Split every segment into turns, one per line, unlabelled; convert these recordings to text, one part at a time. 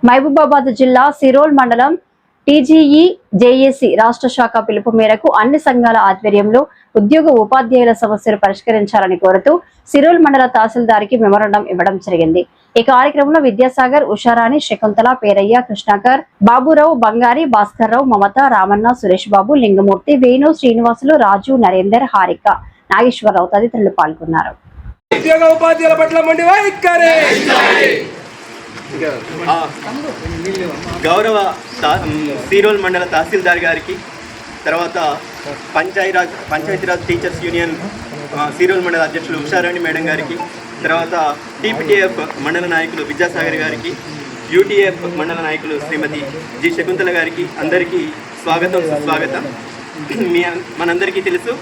మహబూబాబాద్ జిల్లా సిరోల్ మండలం TGE JAC రాష్ట్ర శాఖ పిలుపు మేరకు అన్ని సంఘాల ఆధ్వర్యంలో ఉద్యోగ ఉపాధ్యాయుల సమస్యలు పరిష్కరించాలని కోరుతూ సిరోల్ మండల తహసీల్దార్కి మెమోరాండం ఇవ్వడం జరిగింది. ఈ కార్యక్రమంలో విద్యాసాగర్, ఉషారాణి, శకుంతల, పేరయ్య, కృష్ణాకర్, బాబురావు, బంగారి, భాస్కర్ రావు, మమత, రామన్న, సురేష్ బాబు, లింగమూర్తి, వేణు, శ్రీనివాసులు, రాజు, నరేందర్, హారిక, నాగేశ్వరరావు తదితరులు పాల్గొన్నారు.
గౌరవ సిరోల్ మండల తహసీల్దార్ గారికి, తర్వాత పంచాయతీరాజ్ టీచర్స్ యూనియన్ సిరోల్ మండల అధ్యక్షులు ఉషారాణి మేడం గారికి, తర్వాత టీపీటీఎఫ్ మండల నాయకులు విద్యాసాగర్ గారికి, యూటీఎఫ్ మండల నాయకులు శ్రీమతి జి శకుంతల గారికి అందరికీ స్వాగతం, సుస్వాగతం. మనందరికీ తెలుసు,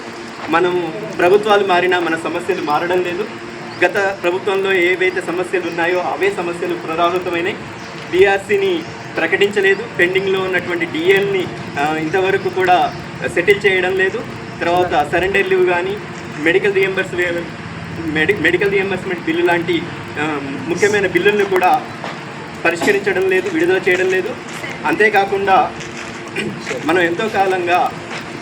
మనం ప్రభుత్వాలు మారినా మన సమస్యలు మారడం లేదు. గత ప్రభుత్వంలో ఏవైతే సమస్యలు ఉన్నాయో అవే సమస్యలు పునరావృతమైనాయి. డిఆర్సీని ప్రకటించలేదు, పెండింగ్లో ఉన్నటువంటి డిఎల్ని ఇంతవరకు కూడా సెటిల్ చేయడం లేదు. తర్వాత సరెండర్ లీవ్ కానీ మెడికల్ రియంబర్స్మెంట్ బిల్లు లాంటి ముఖ్యమైన బిల్లులను కూడా పరిష్కరించడం లేదు, విడుదల చేయడం లేదు. అంతేకాకుండా మనం ఎంతో కాలంగా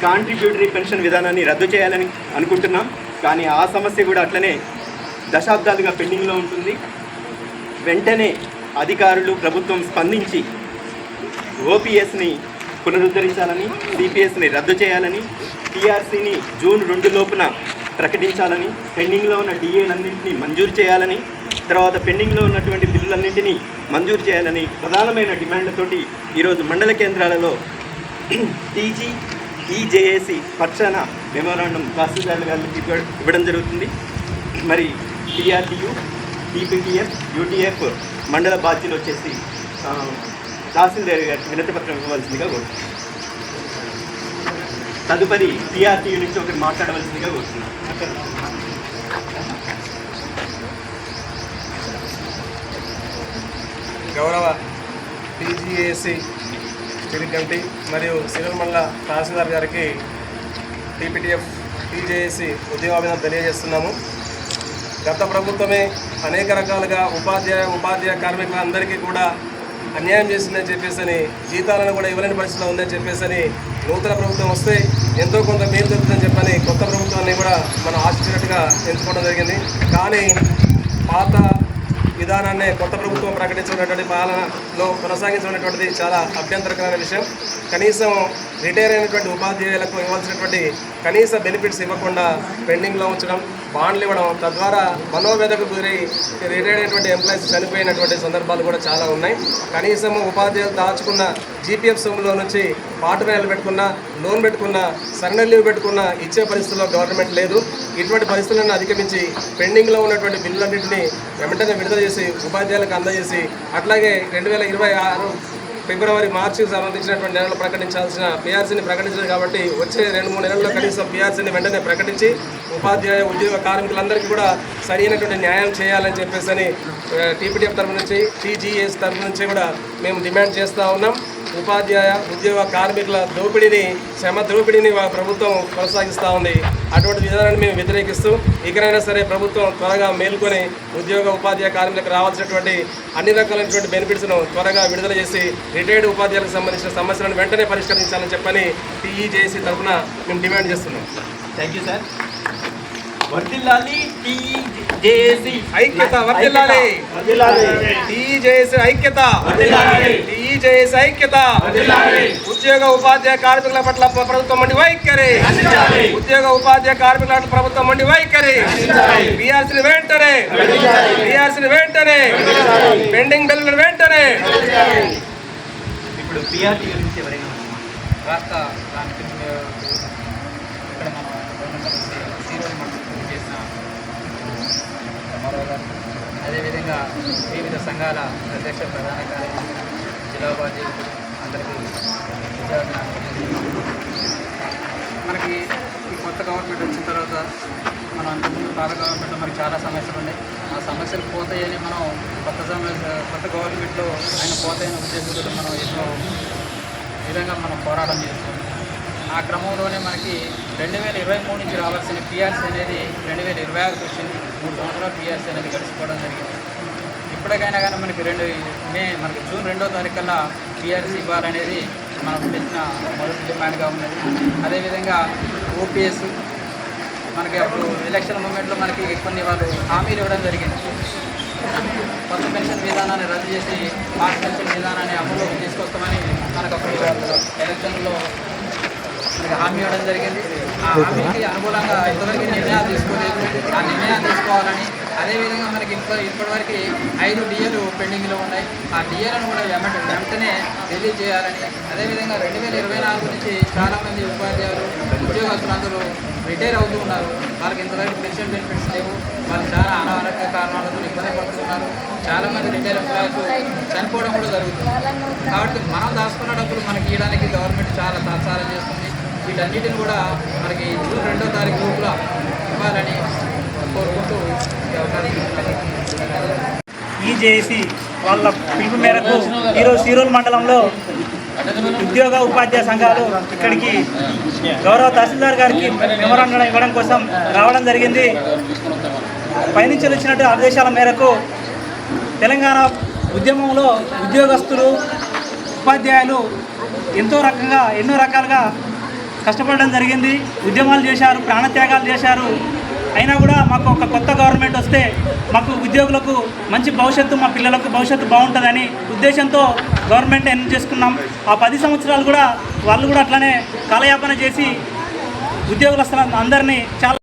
కాంట్రిబ్యూటరీ పెన్షన్ విధానాన్ని రద్దు చేయాలని అనుకుంటున్నాం, కానీ ఆ సమస్య కూడా అట్లనే దశాబ్దాలుగా పెండింగ్లో ఉంటుంది. వెంటనే అధికారులు, ప్రభుత్వం స్పందించి ఓపీఎస్ని పునరుద్ధరించాలని, సిపిఎస్ని రద్దు చేయాలని, టీఆర్సీని జూన్ 2 లోపున ప్రకటించాలని, పెండింగ్లో ఉన్న డిఏలన్నింటినీ మంజూరు చేయాలని, తర్వాత పెండింగ్లో ఉన్నటువంటి బిల్లులన్నింటినీ మంజూరు చేయాలని ప్రధానమైన డిమాండ్లతోటి ఈరోజు మండల కేంద్రాలలో టీజీఈజేఏసీ పక్షాన మెమోరాండం తహసీల్దార్ గారికి ఇవ్వడం జరుగుతుంది. మరి టీఆర్టీయూ, టీపీటీఎఫ్, యూటీఎఫ్ మండల బాధ్యులు వచ్చేసి తహసీల్దార్ గారికి వినతి పత్రం ఇవ్వవలసిందిగా కోరుతున్నాను. తదుపరి టీఆర్టీయూ నుంచి ఒకటి మాట్లాడవలసిందిగా కోరుతున్నాను.
గౌరవ టీజీఏసీ స్టీరింగ్ కమిటీ మరియు సివిల్ మండల తహసీల్దార్ గారికి టీపీటీఎఫ్, టీజేఏసీ ఉద్యోగాభినందనలు తెలియజేస్తున్నాము. గత ప్రభుత్వమే అనేక రకాలుగా ఉపాధ్యాయ కార్మికులందరికీ కూడా అన్యాయం చేసిందని చెప్పేసి, జీతాలను కూడా ఇవ్వలేని పరిస్థితిలో ఉందని చెప్పేసి, నూతన ప్రభుత్వం వస్తే ఎంతో కొంత మేలు జరుగుతుందని చెప్పని కొత్త ప్రభుత్వాన్ని కూడా మనం ఆశించినట్టుగా ఎంచుకోవడం జరిగింది. కానీ పాత విధానాన్ని కొత్త ప్రభుత్వం ప్రకటించినటువంటి పాలనలో కొనసాగించినటువంటిది చాలా అభ్యంతరకరమైన విషయం. కనీసం రిటైర్ అయినటువంటి ఉపాధ్యాయులకు ఇవ్వాల్సినటువంటి కనీస బెనిఫిట్స్ ఇవ్వకుండా పెండింగ్లో ఉంచడం, బాండ్లు ఇవ్వడం, తద్వారా మనోవేదకు గురై రిటైర్ అయినటువంటి ఎంప్లాయీస్ చనిపోయినటువంటి సందర్భాలు కూడా చాలా ఉన్నాయి. కనీసం ఉపాధ్యాయులు దాచుకున్న జీపీఎఫ్ సొమ్ములో నుంచి పాటరాయలు పెట్టుకున్న, లోన్ పెట్టుకున్న, సరెండర్ లీవ్ పెట్టుకున్న ఇచ్చే పరిస్థితుల్లో గవర్నమెంట్ లేదు. ఇటువంటి పరిస్థితులను అధిగమించి పెండింగ్లో ఉన్నటువంటి బిల్లులన్నింటినీ వెంటనే విడుదల చేసి ఉపాధ్యాయులకు అందజేసి, అట్లాగే 2026 ఫిబ్రవరి, మార్చికి సంబంధించినటువంటి నెలలు ప్రకటించాల్సిన పిఆర్సీని ప్రకటించారు కాబట్టి వచ్చే 2-3 నెలల్లో కనీసం పిఆర్సీని వెంటనే ప్రకటించి ఉపాధ్యాయ, ఉద్యోగ కార్మికులందరికీ కూడా సరైనటువంటి న్యాయం చేయాలని చెప్పేసి టీపీటీఎఫ్ తరఫు నుంచి, టీజీఏసీ తరఫు నుంచి కూడా మేము డిమాండ్ చేస్తూ ఉన్నాం. ఉపాధ్యాయ, ఉద్యోగ కార్మికుల శ్రమ దోపిడీని ప్రభుత్వం కొనసాగిస్తూ ఉంది. అటువంటి విధానాన్ని మేము వ్యతిరేకిస్తూ ఇకనైనా సరే ప్రభుత్వం త్వరగా మేల్కొని ఉద్యోగ, ఉపాధ్యాయ కార్మికులకు రావాల్సినటువంటి అన్ని రకాలైనటువంటి బెనిఫిట్స్ను త్వరగా విడుదల చేసి రిటైర్డ్ ఉపాధ్యాయులకు సంబంధించిన సమస్యలను వెంటనే పరిష్కరించాలని చెప్పని టీఈజేఏసీ తరఫున మేము డిమాండ్ చేస్తున్నాం.
Thank you sir. వర్ధిల్లాలి టీజేఏసీ
ఐక్యత, వర్ధిల్లాలి టీజేఏసీ ఐక్యత, టీజేఏసీ ఐక్యత. ఉద్యోగ, ఉపాధ్యాయ కార్మికుల పట్ల ప్రభుత్వం మండి వైఖరి, ఉద్యోగ, ఉపాధ్యాయ కార్మికుల పట్ల ప్రభుత్వం మండి వైఖరి. పిఆర్సీని వెంటనే, పెండింగ్ బిల్లులు వెంటనే.
ఇప్పుడు పిఆర్టీ గురించి ఎవరైనా
రాష్ట్ర ఇక్కడ మన సిరోల్ మండలం చేసిన అదేవిధంగా వివిధ సంఘాల అధ్యక్ష, ప్రధాన కార్యదర్శి, జిల్లా ఉపాధ్యక్షులు అందరికీ మనకి ఈ కొత్త గవర్నమెంట్ వచ్చిన తర్వాత మనం అంతకుముందు పాత గవర్నమెంట్లో మనకి చాలా సమస్యలు ఉన్నాయి. ఆ సమస్యలు పోతాయని మనం కొత్త గవర్నమెంట్లో ఆయన పోతాయని ఉద్దేశంతో మనం ఎన్నో విధంగా మనం పోరాటం చేస్తున్నాం. ఆ క్రమంలోనే మనకి 2023 నుంచి రావాల్సిన పిఆర్సీ అనేది 2026 వచ్చింది. 3 సంవత్సరాలు పిఆర్సీ అనేది గడిచిపోవడం జరిగింది. ఇప్పటికైనా కానీ మనకి మనకి జూన్ 2వ తారీఖు కల్లా పిఆర్సీ ఇవ్వాలనేది మనం తెచ్చిన మొదటి డిమాండ్గా ఉన్నది. అదేవిధంగా ఓపీఎస్ మనకి అప్పుడు ఎలక్షన్ మూమెంట్లో మనకి కొన్ని వాళ్ళు హామీలు ఇవ్వడం జరిగింది. కొత్త పెన్షన్ విధానాన్ని రద్దు చేసి పాత పెన్షన్ విధానాన్ని అమలులోకి తీసుకొస్తామని మనకు అప్పుడు ఎలక్షన్లో మనకి హామీ ఇవ్వడం జరిగింది. ఆ హామీకి అనుకూలంగా ఇంతవరకు నిర్ణయాలు తీసుకోలేదు. ఆ నిర్ణయాలు తీసుకోవాలని, అదేవిధంగా మనకి ఇప్పటివరకు 5 డిఏలు పెండింగ్లో ఉన్నాయి. ఆ డిఏలను కూడా వెంటనే రిలీజ్ చేయాలని, అదేవిధంగా 2024 నుంచి చాలామంది ఉపాధ్యాయులు ఉద్యోగస్తులు అందరూ రిటైర్ అవుతూ ఉన్నారు. వాళ్ళకి ఇంతవరకు పెన్షన్ బెనిఫిట్స్ లేవు. వాళ్ళు చాలా అనారోగ్య కారణాలతో ఇబ్బంది పడుతున్నారు. చాలామంది రిటైర్ ఎంప్లాయీస్ చనిపోవడం కూడా జరుగుతుంది. కాబట్టి మనం దాచుకున్న డబ్బులు మనకి ఇవ్వడానికి గవర్నమెంట్ చాలా తాత్సారం చేస్తుంది. వీటన్నిటిని కూడా మనకి జూన్ 2వ తారీఖు లోపల ఇవ్వాలని కోరుకుంటూ ఈ అవకాశం
ఈజేఏసీ వాళ్ళ పిలుపు మేరకు ఈరోజు సిరోల్ మండలంలో ఉద్యోగ ఉపాధ్యాయ సంఘాలు ఇక్కడికి గౌరవ తహసీల్దార్ గారికి మెమోరాండం ఇవ్వడం కోసం రావడం జరిగింది. పైనుంచి వచ్చినట్టు ఆదేశాల మేరకు తెలంగాణ ఉద్యమంలో ఉద్యోగస్తులు ఉపాధ్యాయులు ఎన్నో రకాలుగా కష్టపడడం జరిగింది. ఉద్యమాలు చేశారు, ప్రాణత్యాగాలు చేశారు. అయినా కూడా మాకు ఒక కొత్త గవర్నమెంట్ వస్తే మాకు ఉద్యోగులకు మంచి భవిష్యత్తు, మా పిల్లలకు భవిష్యత్తు బాగుంటుందని ఉద్దేశంతో గవర్నమెంట్ ఎన్నిక చేసుకున్నాం. ఆ 10 సంవత్సరాలు కూడా వాళ్ళు కూడా అట్లనే కాలయాపన చేసి ఉద్యోగులు అందరినీ చాలా